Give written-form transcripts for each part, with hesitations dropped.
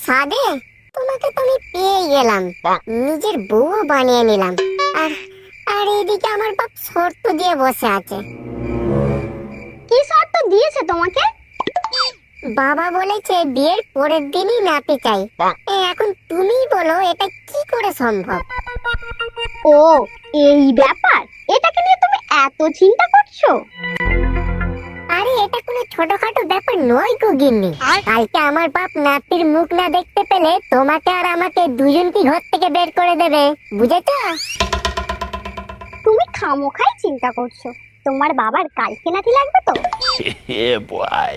সাধে তোমাকে তো আমি পেয়ে গেলাম, নিজের বউ বানিয়ে নিলাম। আর আর এদিকে আমার বাপ শর্ত দিয়ে বসে আছে। কি শর্ত দিয়েছে তোমাকে? বাবা বলেছে বিয়ের পরের দিনই নাতি চাই। এখন তুমি বলো এটা কি করে সম্ভব? ও, এই ব্যাপার। এটাকে নিয়ে তুমি এত চিন্তা করছো? আরে এটা কোনো ছোটখাটো ব্যাপার নয় গো গিন্নি। কালকে আমার বাপ নাতির মুখ না দেখতে পেলে তোমাকে আর আমাকে দুজনকে ঘর থেকে বের করে দেবে, বুঝেছো? তুমি খামোখাই চিন্তা করছো। তোমার বাবার কালকে নাতি লাগবে তো?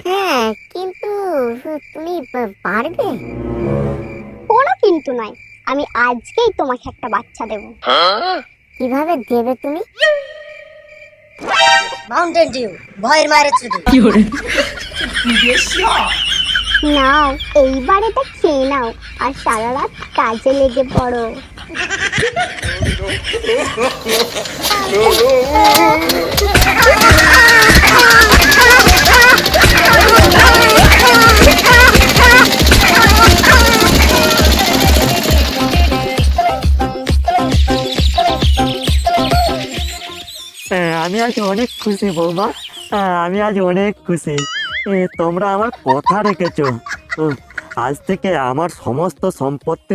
হ্যাঁ, কিন্তু তুমি পারবে? কোনো কিন্তু নয়, আমি আজকেই তোমাকে একটা বাচ্চা দেবো। কিভাবে দেবে তুমি? মাউন্টেন ডিউ, ভয়ের মায়ের ছুটি। নাও, এইবার এটা খেয়ে নাও আর সারা রাত কাজে লেগে পড়ো। আমি আজ অনেক খুশি বৌমা। আমি আজ অনেক খুশি। তোমরা আমার কথা রেখেছো। আজ থেকে আমার সমস্ত সম্পত্তি